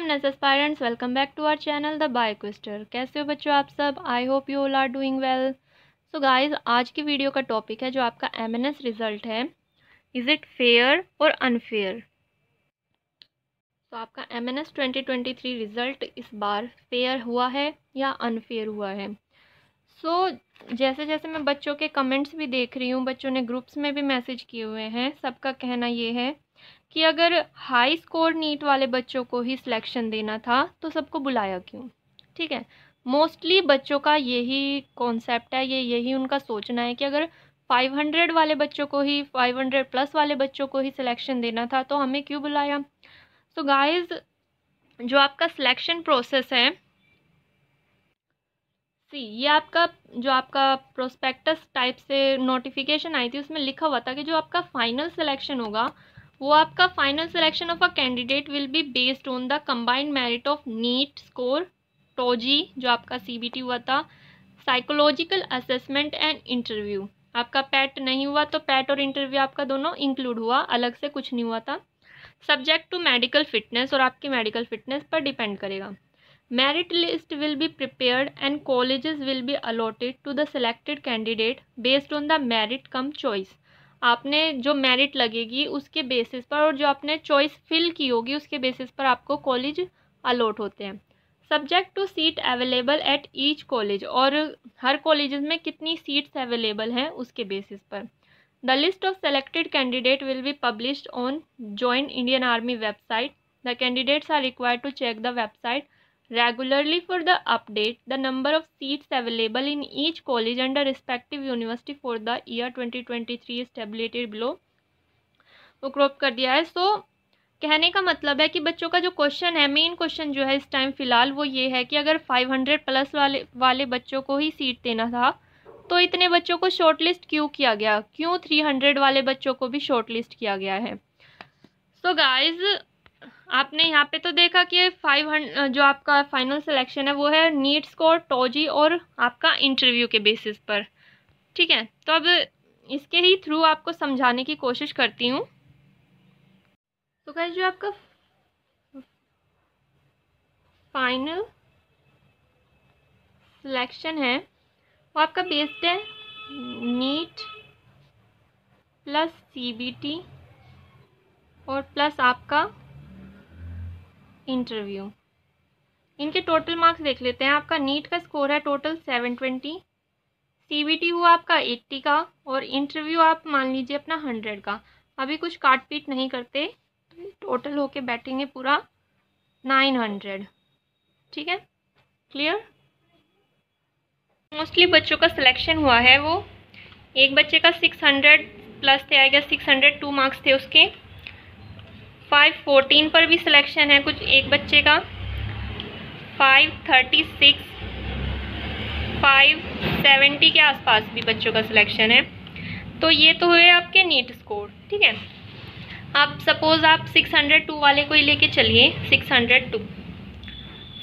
Ness aspirants, welcome back to our channel the Bioquister. कैसे हो बच्चों आप सब? I hope you all are doing well. So guys, आज की वीडियो का टॉपिक है जो आपका एमएनएस रिजल्ट है, इज़ इट फेयर और अनफेयर। तो आपका एमएनएस 2023 रिज़ल्ट इस बार फेयर हुआ है या अनफेयर हुआ है? जैसे जैसे मैं बच्चों के कमेंट्स भी देख रही हूँ, बच्चों ने ग्रुप्स में भी मैसेज किए हुए हैं, सबका कहना ये है कि अगर हाई स्कोर नीट वाले बच्चों को ही सिलेक्शन देना था तो सबको बुलाया क्यों? ठीक है, मोस्टली बच्चों का यही कॉन्सेप्ट है, यही उनका सोचना है कि अगर 500 वाले बच्चों को ही, 500 प्लस वाले बच्चों को ही सिलेक्शन देना था तो हमें क्यों बुलाया? सो गाइस, जो आपका सिलेक्शन प्रोसेस है, ये आपका जो आपका प्रोस्पेक्टस टाइप से नोटिफिकेशन आई थी, उसमें लिखा हुआ था कि जो आपका फाइनल सिलेक्शन होगा वो आपका final selection of a candidate will be based on the combined merit of NEET score, टोजी जो आपका सीबीटी हुआ था, साइकोलॉजिकल असेसमेंट एंड इंटरव्यू। आपका पैट नहीं हुआ तो पैट और इंटरव्यू आपका दोनों इंक्लूड हुआ, अलग से कुछ नहीं हुआ था। सब्जेक्ट टू मेडिकल फिटनेस, और आपकी मेडिकल फिटनेस पर डिपेंड करेगा। Merit list will be prepared and colleges will be allotted to the selected candidate based on the merit cum choice। आपने जो मेरिट लगेगी उसके बेसिस पर और जो आपने चॉइस फिल की होगी उसके बेसिस पर आपको कॉलेज अलॉट होते हैं। Subject to seat available at each college, और हर कॉलेज में कितनी सीट्स अवेलेबल हैं उसके बेसिस पर। The list of selected candidate will be published on join Indian army website. The candidates are required to check the website regularly for the update the number of seats available in each college under respective university for the year 2023 is tabulated below। वो crop कर दिया है। कहने का मतलब है कि बच्चों का जो क्वेश्चन है, मेन क्वेश्चन जो है इस टाइम फ़िलहाल वो ये है कि अगर 500 प्लस वाले बच्चों को ही सीट देना था तो इतने बच्चों को शॉर्टलिस्ट क्यों किया गया? क्यों 300 वाले बच्चों को भी शॉर्टलिस्ट किया गया है? गाइज, आपने यहाँ पे तो देखा कि 500 जो आपका फाइनल सिलेक्शन है वो है नीट स्कोर, टोजी और आपका इंटरव्यू के बेसिस पर। ठीक है, तो अब इसके ही थ्रू आपको समझाने की कोशिश करती हूँ। तो गाइस, जो आपका फाइनल सिलेक्शन है वो आपका बेस्ड है नीट प्लस सीबीटी और प्लस आपका इंटरव्यू। इनके टोटल मार्क्स देख लेते हैं। आपका नीट का स्कोर है टोटल 720, सीबीटी हुआ आपका 80 का, और इंटरव्यू आप मान लीजिए अपना 100 का। अभी कुछ काट पीट नहीं करते, टोटल होके बैठेंगे पूरा 900। ठीक है, क्लियर? मोस्टली बच्चों का सिलेक्शन हुआ है वो, एक बच्चे का 600 प्लस थे, आएगा 602 मार्क्स थे उसके। 514 पर भी सिलेक्शन है कुछ एक बच्चे का, 536, 570 के आसपास भी बच्चों का सिलेक्शन है। तो ये तो हुए आपके नीट स्कोर। ठीक है, आप सपोज आप 602 वाले को ही लेके चलिए, 602।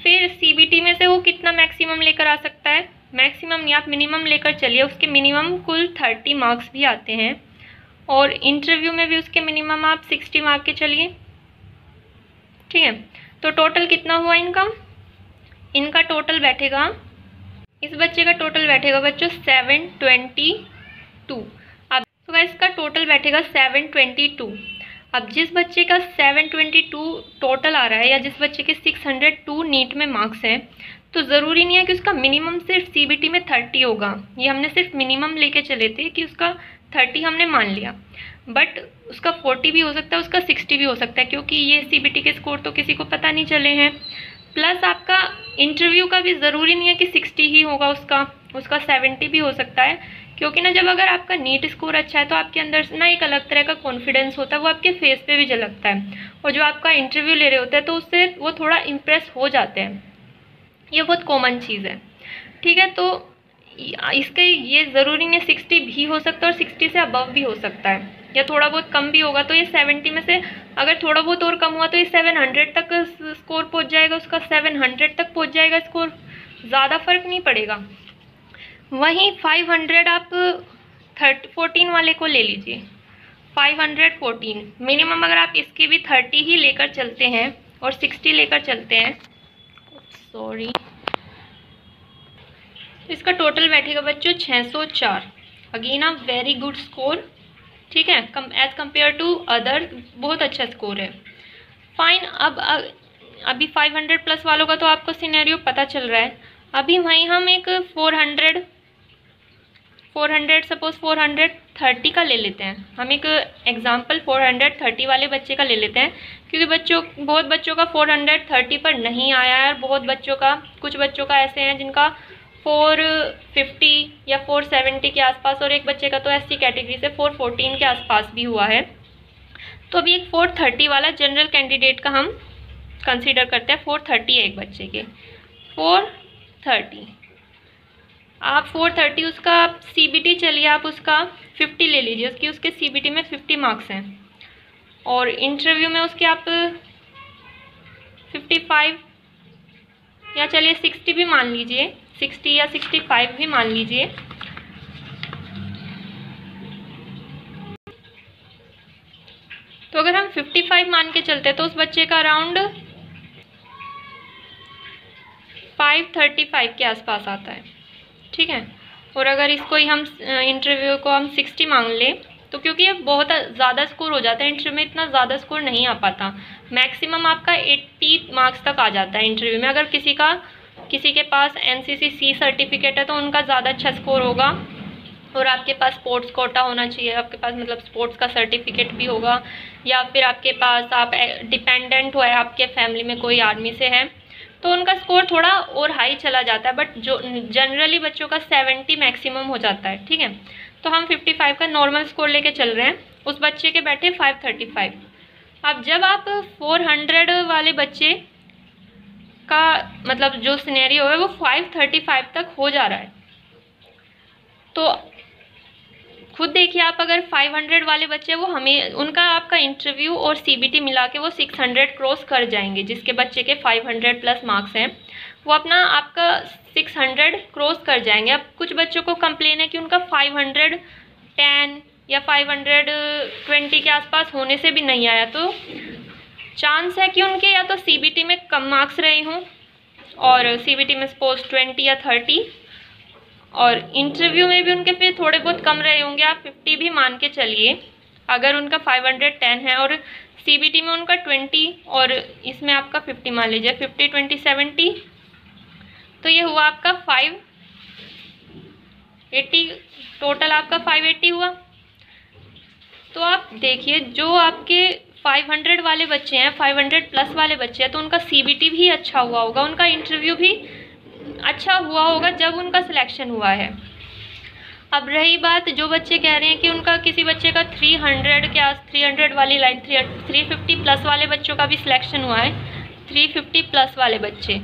फिर सीबीटी में से वो कितना मैक्सिमम लेकर आ सकता है? मैक्सिमम नहीं, आप मिनिमम लेकर चलिए। उसके मिनिमम कुल 30 मार्क्स भी आते हैं, और इंटरव्यू में भी उसके मिनिमम आप 60 मार्क के चलिए। ठीक है, तो टोटल कितना हुआ इनका टोटल बैठेगा, इस बच्चे का टोटल बैठेगा बच्चों 722। अब तो इसका टोटल बैठेगा 722। अब जिस बच्चे का 722 टोटल आ रहा है, या जिस बच्चे के 602 नीट में मार्क्स हैं, तो ज़रूरी नहीं है कि उसका मिनिमम सिर्फ सीबीटी में 30 होगा। ये हमने सिर्फ मिनिमम लेके चले थे कि उसका 30 हमने मान लिया, बट उसका 40 भी हो सकता है, उसका 60 भी हो सकता है, क्योंकि ये सीबीटी के स्कोर तो किसी को पता नहीं चले हैं। प्लस आपका इंटरव्यू का भी ज़रूरी नहीं है कि 60 ही होगा, उसका 70 भी हो सकता है, क्योंकि ना जब अगर आपका नीट स्कोर अच्छा है तो आपके अंदर ना एक अलग तरह का कॉन्फिडेंस होता है, वो आपके फेस पे भी झलकता है, और जो आपका इंटरव्यू ले रहे होते हैं तो उससे वो थोड़ा इम्प्रेस हो जाते हैं। ये बहुत कॉमन चीज़ है। ठीक है, तो इसके ये ज़रूरी नहीं 60 भी हो सकता है और 60 से अबव भी हो सकता है, या थोड़ा बहुत कम भी होगा। तो ये 70 में से अगर थोड़ा बहुत और कम हुआ तो ये 700 तक स्कोर पहुंच जाएगा, उसका 700 तक पहुंच जाएगा स्कोर, ज़्यादा फर्क नहीं पड़ेगा। वहीं 500 आप 14 वाले को ले लीजिए, 514 मिनिमम अगर आप इसके भी 30 ही लेकर चलते हैं और 60 लेकर चलते हैं, सॉरी, इसका टोटल बैठेगा बच्चों 604। Again a very good score, ठीक है, एज कम्पेयर टू अदर बहुत अच्छा स्कोर है। फाइन, अब अभी 500 प्लस वालों का तो आपको सिनेरियो पता चल रहा है। अभी वहीं हम एक 400 सपोज 430 का ले लेते हैं। हम एक एग्जांपल 430 वाले बच्चे का ले लेते हैं, क्योंकि बहुत बच्चों का 430 पर नहीं आया है, और कुछ बच्चों का ऐसे हैं जिनका 450 या 470 के आसपास, और एक बच्चे का तो एससी कैटेगरी से 414 के आसपास भी हुआ है। तो अभी एक 430 वाला जनरल कैंडिडेट का हम कंसीडर करते हैं। 430 है एक बच्चे के, 430, आप 430 उसका सीबीटी, चलिए आप उसका 50 ले लीजिए, उसके सीबीटी में 50 मार्क्स हैं, और इंटरव्यू में उसके आप 55 या चलिए 60 भी मान लीजिए, 60 या 65 भी मान लीजिए। तो अगर हम 55 मान के चलते तो उस बच्चे का अराउंड 535 के आसपास आता है, ठीक है। और अगर इसको ही हम इंटरव्यू को हम 60 मांग ले, तो क्योंकि ये बहुत ज़्यादा स्कोर हो जाता है, इंटरव्यू में इतना ज़्यादा स्कोर नहीं आ पाता, मैक्सिमम आपका 80 मार्क्स तक आ जाता है इंटरव्यू में। अगर किसी के पास NCC सर्टिफिकेट है तो उनका ज़्यादा अच्छा स्कोर होगा, और आपके पास स्पोर्ट्स कोटा होना चाहिए, आपके पास मतलब स्पोर्ट्स का सर्टिफिकेट भी होगा, या फिर आपके पास आप डिपेंडेंट हो, आपके फैमिली में कोई आर्मी से है, तो उनका स्कोर थोड़ा और हाई चला जाता है। बट जो जनरली बच्चों का 70 मैक्सिमम हो जाता है, ठीक है। तो हम 55 का नॉर्मल स्कोर लेके चल रहे हैं, उस बच्चे के बैठे 535। अब जब आप 400 वाले बच्चे का मतलब जो सिनेरियो है वो 535 तक हो जा रहा है, तो खुद देखिए आप, अगर 500 वाले बच्चे वो हमें उनका आपका इंटरव्यू और सीबीटी मिला के वो 600 क्रॉस कर जाएंगे, जिसके बच्चे के 500 प्लस मार्क्स हैं वो अपना आपका 600 क्रॉस कर जाएंगे। अब कुछ बच्चों को कंप्लेन है कि उनका 510 या 520 के आसपास होने से भी नहीं आया, तो चांस है कि उनके या तो सीबीटी में कम मार्क्स रहे हों, और सीबीटी में सपोज 20 या 30, और इंटरव्यू में भी उनके फिर थोड़े बहुत कम रहे होंगे, आप 50 भी मान के चलिए। अगर उनका 510 है और सीबीटी में उनका 20 और इसमें आपका 50 मान लीजिए, 50 20 70, तो ये हुआ आपका 580, टोटल आपका 580 हुआ। तो आप देखिए जो आपके 500 वाले बच्चे हैं, 500 प्लस वाले बच्चे हैं, तो उनका सीबीटी भी अच्छा हुआ होगा, उनका इंटरव्यू भी अच्छा हुआ होगा जब उनका सिलेक्शन हुआ है। अब रही बात जो बच्चे कह रहे हैं कि उनका किसी बच्चे का 300 वाली लाइन, 350 प्लस वाले बच्चों का भी सिलेक्शन हुआ है, 350 प्लस वाले बच्चे।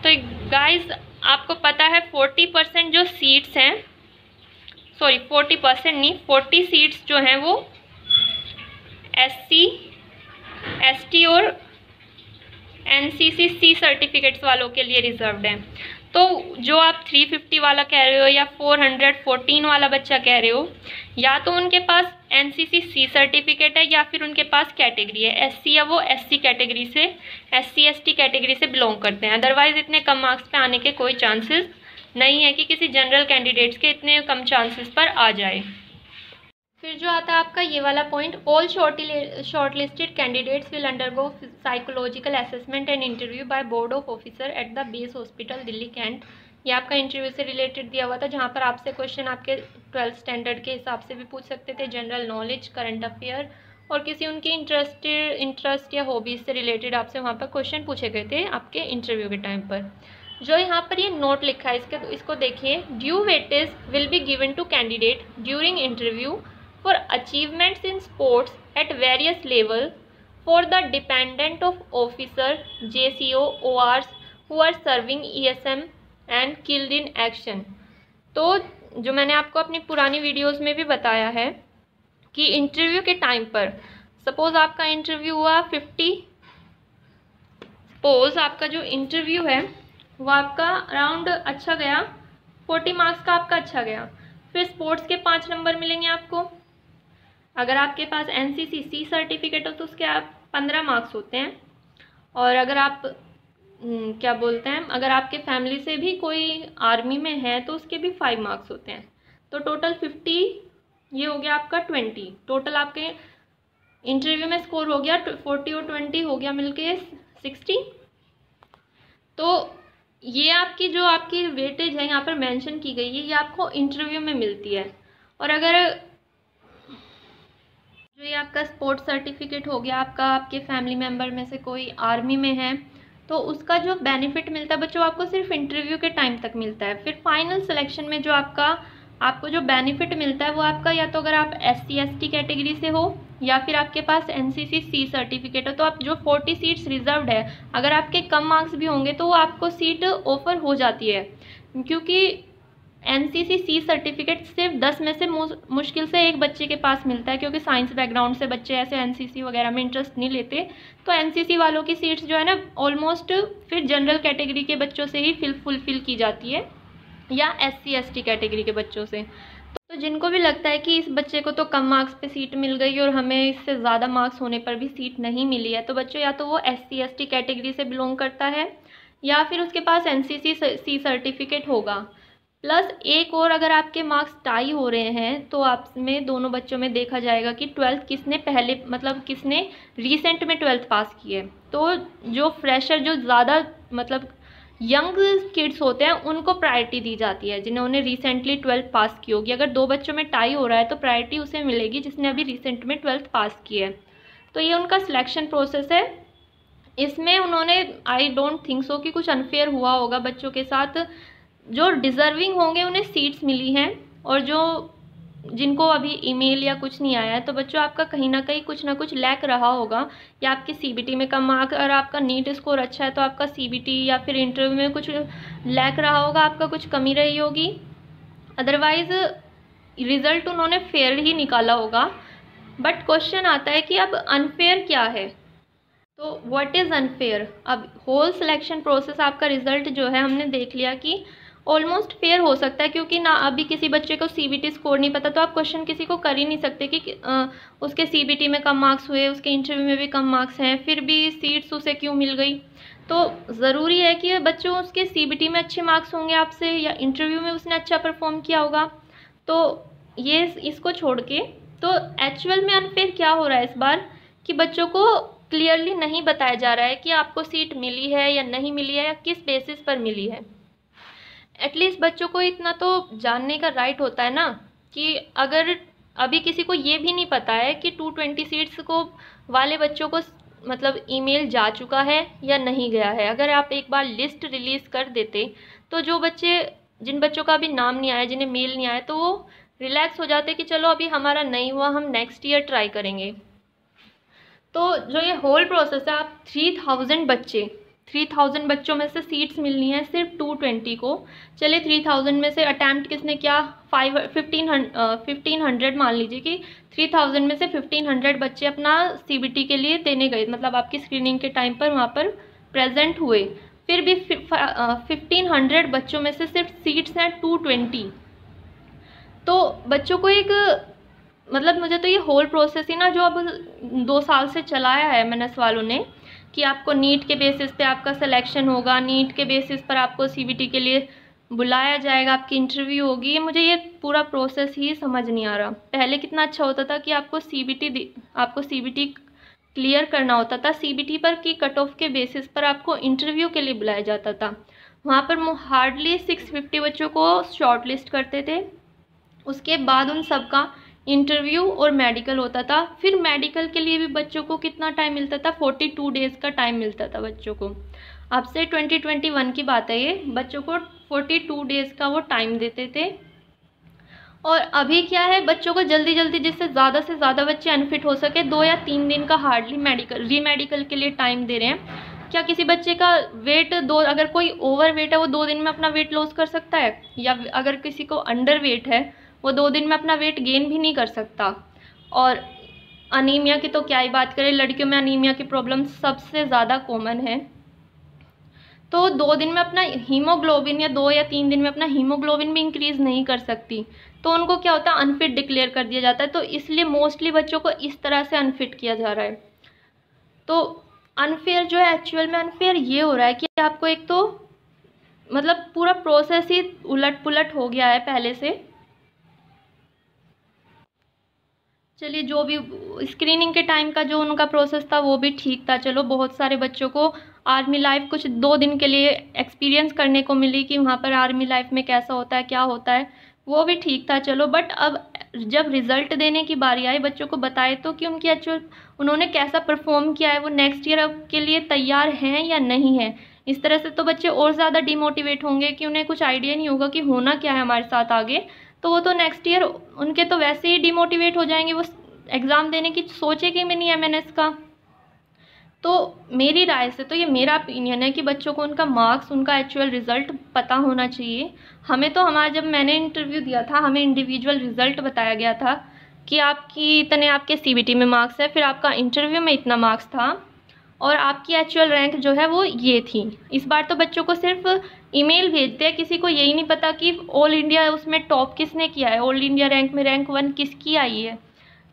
तो गाइस आपको पता है 40% जो सीट्स हैं, सॉरी 40% नहीं, 40 सीट्स जो हैं वो SC ST और NCC सर्टिफिकेट्स वालों के लिए रिजर्व्ड हैं। तो जो आप 350 वाला कह रहे हो या 414 वाला बच्चा कह रहे हो, या तो उनके पास NCC सर्टिफिकेट है या फिर उनके पास कैटेगरी है SC, या वो SC कैटेगरी से SC ST कैटेगरी से बिलोंग करते हैं। अदरवाइज इतने कम मार्क्स पे आने के कोई चांसेस नहीं है कि किसी जनरल कैंडिडेट्स के इतने कम चांसेस पर आ जाए। फिर जो आता है आपका ये वाला point, all shortlisted candidates will undergo psychological assessment and interview by board of officer at the base hospital Delhi cantt. ये आपका इंटरव्यू से रिलेटेड दिया हुआ था, जहाँ पर आपसे क्वेश्चन आपके 12th स्टैंडर्ड के हिसाब से भी पूछ सकते थे, जनरल नॉलेज, करंट अफेयर, और किसी उनकी इंटरेस्ट या हॉबीज़ से रिलेटेड आपसे वहाँ पर क्वेश्चन पूछे गए थे आपके इंटरव्यू के टाइम पर। जो यहाँ पर ये नोट लिखा है इसको देखिए, due weightage will be given to candidate during interview for achievements in sports at various level for the dependent of officer, JCO, ORs who are serving ESM and killed in action। तो जो मैंने आपको अपनी पुरानी videos में भी बताया है कि इंटरव्यू के टाइम पर सपोज आपका इंटरव्यू हुआ 50, सपोज आपका जो इंटरव्यू है वो आपका अराउंड अच्छा गया, 40 मार्क्स का आपका अच्छा गया, फिर स्पोर्ट्स के 5 नंबर मिलेंगे आपको। अगर आपके पास NCC सर्टिफिकेट हो तो उसके आप 15 मार्क्स होते हैं, और अगर आप क्या बोलते हैं, अगर आपके फैमिली से भी कोई आर्मी में है तो उसके भी 5 मार्क्स होते हैं। तो टोटल 50, ये हो गया आपका 20। टोटल आपके इंटरव्यू में स्कोर हो गया 40 और 20 हो गया मिलके 60। तो ये आपकी जो आपकी वेटेज है यहाँ पर मेंशन की गई है, ये आपको इंटरव्यू में मिलती है। और अगर जो ये आपका स्पोर्ट्स सर्टिफिकेट हो गया, आपका आपके फैमिली मेम्बर में से कोई आर्मी में है, तो उसका जो बेनिफिट मिलता है बच्चों आपको सिर्फ इंटरव्यू के टाइम तक मिलता है। फिर फाइनल सिलेक्शन में जो आपको जो बेनिफिट मिलता है वो आपका, या तो अगर आप SC ST कैटेगरी से हो या फिर आपके पास NCC C सर्टिफिकेट हो, तो आप जो 40 सीट्स रिजर्व्ड है, अगर आपके कम मार्क्स भी होंगे तो वो आपको सीट ऑफर हो जाती है। क्योंकि NCC C सर्टिफिकेट सिर्फ 10 में से मुश्किल से एक बच्चे के पास मिलता है, क्योंकि साइंस बैकग्राउंड से बच्चे ऐसे NCC वगैरह में इंटरेस्ट नहीं लेते। तो NCC वालों की सीट्स जो है ना ऑलमोस्ट फिर जनरल कैटेगरी के बच्चों से ही फुलफिल की जाती है, या SC ST कैटेगरी के बच्चों से। तो जिनको भी लगता है कि इस बच्चे को तो कम मार्क्स पे सीट मिल गई और हमें इससे ज़्यादा मार्क्स होने पर भी सीट नहीं मिली है, तो बच्चों या तो वो SC ST कैटेगरी से बिलोंग करता है या फिर उसके पास NCC C सर्टिफिकेट होगा। प्लस एक और, अगर आपके मार्क्स टाई हो रहे हैं तो आप में दोनों बच्चों में देखा जाएगा कि 12th किसने पहले, मतलब किसने रिसेंट में 12th पास की है। तो जो फ्रेशर, जो ज़्यादा मतलब यंग किड्स होते हैं, उनको प्रायोरिटी दी जाती है जिन्होंने रिसेंटली 12th पास की होगी। अगर दो बच्चों में टाई हो रहा है तो प्रायोरिटी उसे मिलेगी जिसने अभी रिसेंट में 12th पास की है। तो ये उनका सिलेक्शन प्रोसेस है। इसमें उन्होंने, आई डोंट थिंक सो कि कुछ अनफेयर हुआ होगा बच्चों के साथ। जो डिज़र्विंग होंगे उन्हें सीट्स मिली हैं, और जो जिनको अभी ईमेल या कुछ नहीं आया है, तो बच्चों आपका कहीं ना कहीं कुछ ना कुछ लैक रहा होगा, या आपके CBT में कम मार्क, अगर आपका नीट स्कोर अच्छा है तो आपका CBT या फिर इंटरव्यू में कुछ लैक रहा होगा, आपका कुछ कमी रही होगी। अदरवाइज़ रिज़ल्ट उन्होंने फेयर ही निकाला होगा। बट क्वेश्चन आता है कि अब अनफेयर क्या है। तो व्हाट इज़ अनफेयर? अब होल सिलेक्शन प्रोसेस, आपका रिजल्ट जो है हमने देख लिया कि ऑलमोस्ट फेयर हो सकता है, क्योंकि ना अभी किसी बच्चे को CBT स्कोर नहीं पता, तो आप क्वेश्चन किसी को कर ही नहीं सकते कि उसके CBT में कम मार्क्स हुए, उसके इंटरव्यू में भी कम मार्क्स हैं, फिर भी सीट्स उसे क्यों मिल गई। तो ज़रूरी है कि बच्चों उसके CBT में अच्छे मार्क्स होंगे आपसे, या इंटरव्यू में उसने अच्छा परफॉर्म किया होगा। तो ये इसको छोड़ के, तो एक्चुअल में अनफेयर क्या हो रहा है इस बार, कि बच्चों को क्लियरली नहीं बताया जा रहा है कि आपको सीट मिली है या नहीं मिली है, या किस बेसिस पर मिली है। एटलीस्ट बच्चों को इतना तो जानने का राइट होता है ना, कि अगर अभी किसी को ये भी नहीं पता है कि 220 सीट्स को वाले बच्चों को मतलब ईमेल जा चुका है या नहीं गया है। अगर आप एक बार लिस्ट रिलीज़ कर देते तो जो बच्चे, जिन बच्चों का अभी नाम नहीं आया, जिन्हें मेल नहीं आया, तो वो रिलैक्स हो जाते कि चलो अभी हमारा नहीं हुआ, हम नेक्स्ट ईयर ट्राई करेंगे। तो जो ये होल प्रोसेस है, आप 3000 बच्चों में से सीट्स मिलनी है सिर्फ 220 को। चलिए 3000 में से अटैम्प्ट किसने किया, 1500 मान लीजिए कि 3000 में से 1500 बच्चे अपना CBT के लिए देने गए, मतलब आपकी स्क्रीनिंग के टाइम पर वहाँ पर प्रेजेंट हुए। फिर भी 1500 बच्चों में से सिर्फ सीट्स हैं 220। तो बच्चों को एक, मतलब मुझे तो ये होल प्रोसेस ही ना, जो अब 2 साल से चलाया है MNS वालों ने, कि आपको नीट के बेसिस पे आपका सिलेक्शन होगा, नीट के बेसिस पर आपको CBT के लिए बुलाया जाएगा, आपकी इंटरव्यू होगी, मुझे ये पूरा प्रोसेस ही समझ नहीं आ रहा। पहले कितना अच्छा होता था कि आपको CBT क्लियर करना होता था, CBT पर की कट ऑफ के बेसिस पर आपको इंटरव्यू के लिए बुलाया जाता था। वहाँ पर हार्डली 650 बच्चों को शॉर्ट लिस्ट करते थे, उसके बाद उन सबका इंटरव्यू और मेडिकल होता था। फिर मेडिकल के लिए भी बच्चों को कितना टाइम मिलता था, 42 डेज़ का टाइम मिलता था बच्चों को। अब से 2021 की बात है ये, बच्चों को 42 डेज़ का वो टाइम देते थे। और अभी क्या है, बच्चों को जल्दी जल्दी, जिससे ज़्यादा से ज़्यादा बच्चे अनफिट हो सके, 2 या 3 दिन का हार्डली रीमेडिकल के लिए टाइम दे रहे हैं। क्या किसी बच्चे का वेट अगर कोई ओवर वेट है वो 2 दिन में अपना वेट लॉस कर सकता है, या अगर किसी को अंडर वेट है वो 2 दिन में अपना वेट गेन भी नहीं कर सकता। और अनीमिया की तो क्या ही बात करें, लड़कियों में अनीमिया की प्रॉब्लम सबसे ज़्यादा कॉमन है। तो 2 दिन में अपना हीमोग्लोबिन, या 2 या 3 दिन में अपना हीमोग्लोबिन भी इंक्रीज़ नहीं कर सकती, तो उनको क्या होता है, अनफिट डिक्लेयर कर दिया जाता है। तो इसलिए मोस्टली बच्चों को इस तरह से अनफिट किया जा रहा है। तो अनफेयर जो है, एक्चुअल में अनफेयर ये हो रहा है कि आपको एक तो मतलब पूरा प्रोसेस ही उलट पुलट हो गया है पहले से। चलिए, जो भी स्क्रीनिंग के टाइम का जो उनका प्रोसेस था वो भी ठीक था। चलो, बहुत सारे बच्चों को आर्मी लाइफ कुछ 2 दिन के लिए एक्सपीरियंस करने को मिली कि वहाँ पर आर्मी लाइफ में कैसा होता है, क्या होता है, वो भी ठीक था। चलो, बट अब जब रिज़ल्ट देने की बारी आई, बच्चों को बताए तो कि उनकी एक्चुअल उन्होंने कैसा परफॉर्म किया है, वो नेक्स्ट ईयर के लिए तैयार हैं या नहीं है। इस तरह से तो बच्चे और ज़्यादा डिमोटिवेट होंगे कि उन्हें कुछ आइडिया नहीं होगा कि होना क्या है हमारे साथ आगे। तो वो तो नेक्स्ट ईयर उनके तो वैसे ही डिमोटिवेट हो जाएंगे, वो एग्ज़ाम देने की सोचेंगे भी नहीं एमएनएस का। तो मेरी राय से तो ये मेरा ओपिनियन है कि बच्चों को उनका मार्क्स, उनका एक्चुअल रिज़ल्ट पता होना चाहिए। हमें तो हमारा जब मैंने इंटरव्यू दिया था, हमें इंडिविजुअल रिज़ल्ट बताया गया था कि आपकी इतने आपके सीबीटी में मार्क्स है, फिर आपका इंटरव्यू में इतना मार्क्स था और आपकी एक्चुअल रैंक जो है वो ये थी। इस बार तो बच्चों को सिर्फ ईमेल भेजते हैं, किसी को यही नहीं पता कि ऑल इंडिया उसमें टॉप किसने किया है, ऑल इंडिया रैंक में रैंक 1 किसकी आई है,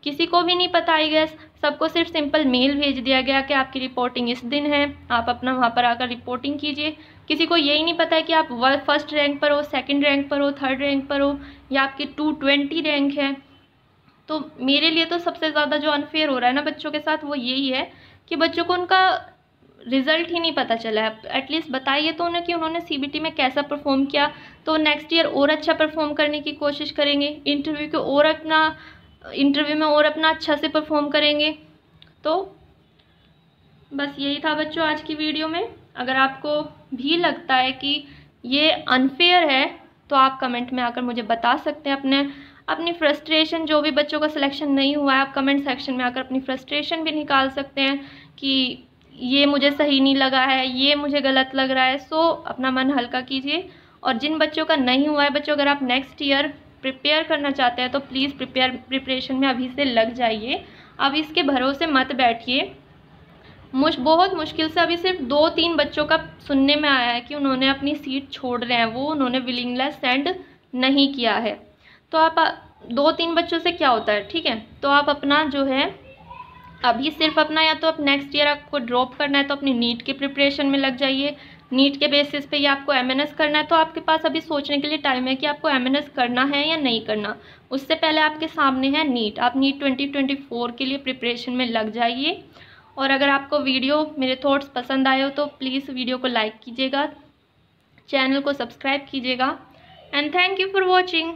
किसी को भी नहीं पता। आई गेस सबको सिर्फ सिंपल मेल भेज दिया गया कि आपकी रिपोर्टिंग इस दिन है, आप अपना वहाँ पर आकर रिपोर्टिंग कीजिए। किसी को यही नहीं पता है कि आप फर्स्ट रैंक पर हो, सेकंड रैंक पर हो, थर्ड रैंक पर हो, या आपकी 220 रैंक है। तो मेरे लिए तो सबसे ज़्यादा जो अनफेयर हो रहा है ना बच्चों के साथ, वो यही है कि बच्चों को उनका रिज़ल्ट ही नहीं पता चला है। एटलीस्ट बताइए तो उन्हें कि उन्होंने सीबीटी में कैसा परफॉर्म किया, तो नेक्स्ट ईयर और अच्छा परफॉर्म करने की कोशिश करेंगे, इंटरव्यू में और अपना अच्छा से परफॉर्म करेंगे। तो बस यही था बच्चों आज की वीडियो में। अगर आपको भी लगता है कि ये अनफेयर है तो आप कमेंट में आकर मुझे बता सकते हैं अपनी फ्रस्ट्रेशन। जो भी बच्चों का सिलेक्शन नहीं हुआ है, आप कमेंट सेक्शन में आकर अपनी फ्रस्ट्रेशन भी निकाल सकते हैं कि ये मुझे सही नहीं लगा है, ये मुझे गलत लग रहा है। सो अपना मन हल्का कीजिए। और जिन बच्चों का नहीं हुआ है बच्चों, अगर आप नेक्स्ट ईयर प्रिपेयर करना चाहते हैं तो प्लीज़ प्रिपरेशन में अभी से लग जाइए। अब इसके भरोसे मत बैठिए। बहुत मुश्किल से अभी सिर्फ 2-3 बच्चों का सुनने में आया है कि उन्होंने अपनी सीट छोड़ रहे हैं, वो उन्होंने विलिंगनेस सेंड नहीं किया है। तो आप 2-3 बच्चों से क्या होता है, ठीक है। तो आप अपना जो है अभी सिर्फ अपना, या तो आप नेक्स्ट ईयर आपको ड्रॉप करना है तो अपनी नीट की प्रिपरेशन में लग जाइए। नीट के बेसिस पे या आपको एमएनएस करना है तो आपके पास अभी सोचने के लिए टाइम है कि आपको एमएनएस करना है या नहीं करना। उससे पहले आपके सामने है नीट। आप नीट 2024 के लिए प्रिपरेशन में लग जाइए। और अगर आपको वीडियो, मेरे थॉट्स पसंद आए हो तो प्लीज़ वीडियो को लाइक कीजिएगा, चैनल को सब्सक्राइब कीजिएगा। And thank you for watching.